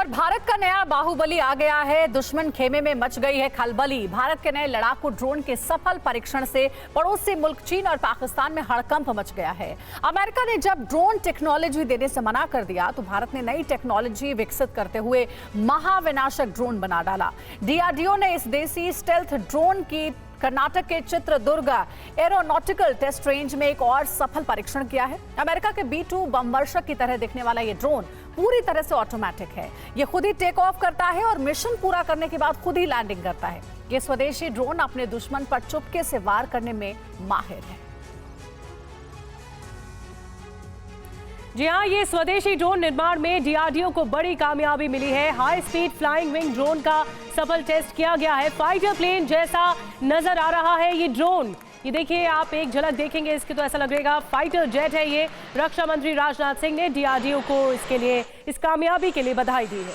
भारत का नया बाहुबली आ गया है। दुश्मन खेमे में मच गई है खलबली। भारत के नए लड़ाकू ड्रोन के सफल परीक्षण से पड़ोसी मुल्क चीन और पाकिस्तान में हड़कंप मच गया है। अमेरिका ने जब ड्रोन टेक्नोलॉजी देने से मना कर दिया तो भारत ने नई टेक्नोलॉजी विकसित करते हुए महाविनाशक ड्रोन बना डाला। डीआरडीओ ने इस देसी स्टेल्थ ड्रोन की कर्नाटक के चित्रदुर्ग एरोनॉटिकल टेस्ट रेंज में एक और सफल परीक्षण किया है। अमेरिका के B-2 बमवर्षक की तरह दिखने वाला ये ड्रोन पूरी तरह से ऑटोमेटिक है। ये खुद ही टेक ऑफ करता है और मिशन पूरा करने के बाद खुद ही लैंडिंग करता है। ये स्वदेशी ड्रोन अपने दुश्मन पर चुपके से वार करने में माहिर है। जी हाँ, ये स्वदेशी ड्रोन निर्माण में डीआरडीओ को बड़ी कामयाबी मिली है। High speed flying wing drone का सफल टेस्ट किया गया है। फाइटर प्लेन जैसा नजर आ रहा है ये ड्रोन। ये देखिए, आप एक झलक देखेंगे इसके तो ऐसा लगेगा फाइटर जेट है ये। रक्षा मंत्री राजनाथ सिंह ने डीआरडीओ को इसके लिए, इस कामयाबी के लिए बधाई दी है।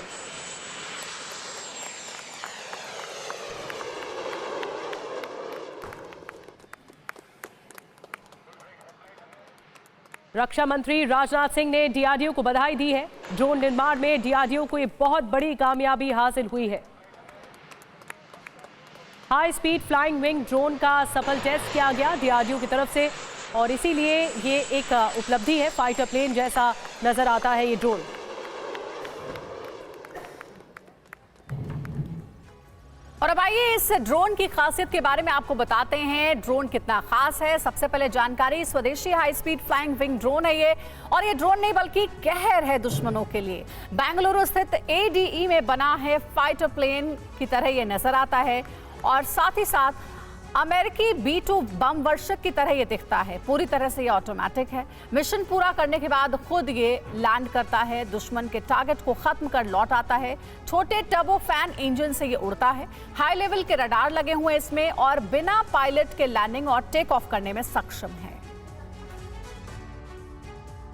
रक्षा मंत्री राजनाथ सिंह ने डीआरडीओ को बधाई दी है। ड्रोन निर्माण में डीआरडीओ को ये बहुत बड़ी कामयाबी हासिल हुई है। High speed flying wing drone का सफल टेस्ट किया गया डीआरडीओ की तरफ से और इसीलिए ये एक उपलब्धि है। फाइटर प्लेन जैसा नजर आता है ये ड्रोन। और अब आइए इस ड्रोन की खासियत के बारे में आपको बताते हैं। ड्रोन कितना खास है, सबसे पहले जानकारी। स्वदेशी high speed flying wing drone है ये, और ये ड्रोन नहीं बल्कि कहर है दुश्मनों के लिए। बेंगलुरु स्थित ADE में बना है। फाइटर प्लेन की तरह ये नजर आता है और साथ ही साथ अमेरिकी B-2 बम वर्षक की तरह ये दिखता है। पूरी तरह से ये ऑटोमेटिक है। मिशन पूरा करने के बाद खुद ये लैंड करता है, दुश्मन के टारगेट को खत्म कर लौट आता है। छोटे टर्बो फैन इंजन से ये उड़ता है। हाई लेवल के रडार लगे हुए हैं इसमें और बिना पायलट के लैंडिंग और टेक ऑफ करने में सक्षम है।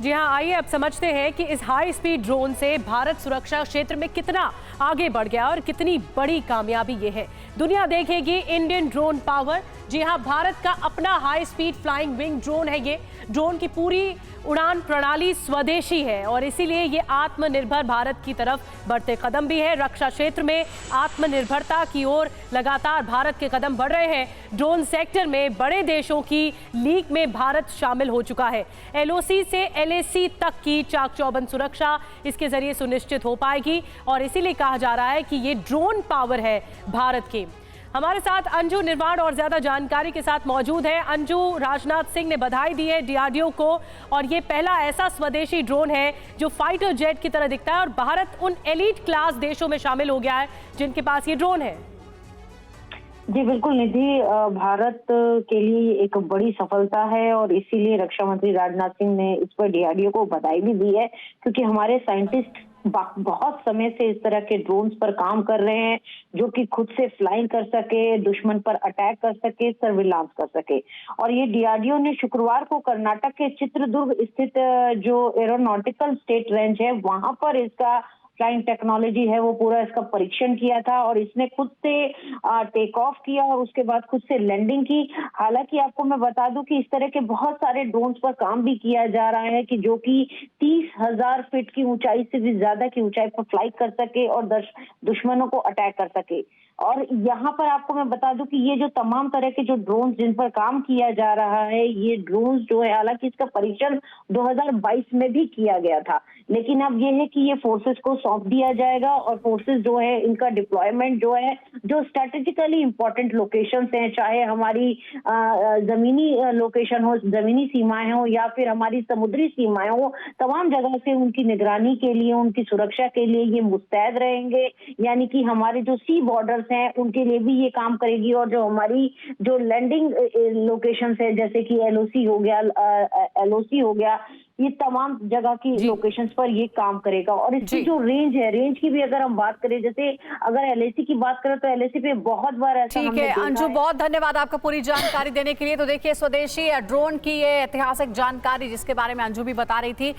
जी हाँ, आइए अब समझते हैं कि इस हाई स्पीड ड्रोन से भारत सुरक्षा क्षेत्र में कितना आगे बढ़ गया और कितनी बड़ी कामयाबी ये है। दुनिया देखेगी इंडियन ड्रोन पावर। जी हाँ, भारत का अपना high speed flying wing drone है ये। ड्रोन की पूरी उड़ान प्रणाली स्वदेशी है और इसीलिए ये आत्मनिर्भर भारत की तरफ बढ़ते कदम भी है। रक्षा क्षेत्र में आत्मनिर्भरता की ओर लगातार भारत के कदम बढ़ रहे हैं। ड्रोन सेक्टर में बड़े देशों की लीग में भारत शामिल हो चुका है। LOC से LAC तक की चाक चौबंद सुरक्षा इसके जरिए सुनिश्चित हो पाएगी और इसीलिए कहा जा रहा है कि ये ड्रोन पावर है भारत की। हमारे साथ अंजू निर्वाण और ज्यादा जानकारी के साथ मौजूद है। अंजू, राजनाथ सिंह ने बधाई दी है डीआरडीओ को और ये पहला ऐसा स्वदेशी ड्रोन है जो फाइटर जेट की तरह दिखता है और भारत उन एलीट क्लास देशों में शामिल हो गया है जिनके पास ये ड्रोन है। जी बिल्कुल निधि, भारत के लिए एक बड़ी सफलता है और इसीलिए रक्षा मंत्री राजनाथ सिंह ने इस पर डीआरडीओ को बधाई भी दी है, क्योंकि हमारे साइंटिस्ट बहुत समय से इस तरह के ड्रोन्स पर काम कर रहे हैं जो कि खुद से फ्लाइंग कर सके, दुश्मन पर अटैक कर सके, सर्विलांस कर सके। और ये डीआरडीओ ने शुक्रवार को कर्नाटक के चित्रदुर्ग स्थित जो एरोनॉटिकल स्टेट रेंज है वहां पर इसका फ्लाइंग टेक्नोलॉजी है वो पूरा इसका परीक्षण किया था और इसने खुद से टेक ऑफ किया और उसके बाद खुद से लैंडिंग की। हालांकि आपको मैं बता दूं कि इस तरह के बहुत सारे ड्रोन्स पर काम भी किया जा रहा है कि जो कि 30,000 फीट की ऊंचाई से भी ज्यादा की ऊंचाई पर फ्लाई कर सके और दुश्मनों को अटैक कर सके। और यहाँ पर आपको मैं बता दूं कि ये जो तमाम तरह के जो ड्रोन्स जिन पर काम किया जा रहा है, ये ड्रोन्स जो है, हालांकि इसका परीक्षण 2022 में भी किया गया था, लेकिन अब ये है कि ये फोर्सेस को सौंप दिया जाएगा और फोर्सेस जो है इनका डिप्लॉयमेंट जो है, जो स्ट्रेटेजिकली इंपॉर्टेंट लोकेशंस हैं, चाहे हमारी जमीनी लोकेशन हो, जमीनी सीमाएं हो या फिर हमारी समुद्री सीमाएं हो, तमाम जगह से उनकी निगरानी के लिए, उनकी सुरक्षा के लिए ये मुस्तैद रहेंगे। यानी कि हमारे जो सी बॉर्डर्स हैं उनके लिए भी ये काम करेगी और जो हमारी जो लैंडिंग लोकेशंस है जैसे कि LOC हो गया, LOC हो गया, ये तमाम जगह की लोकेशंस पर ये काम करेगा। और इसकी जो रेंज है, रेंज की भी अगर हम बात करें, जैसे अगर LAC की बात करें तो LAC पे बहुत बार ऐसा ठीक है। अंजू, बहुत धन्यवाद आपका पूरी जानकारी देने के लिए। तो देखिए, स्वदेशी ड्रोन की ये ऐतिहासिक जानकारी जिसके बारे में अंजू भी बता रही थी।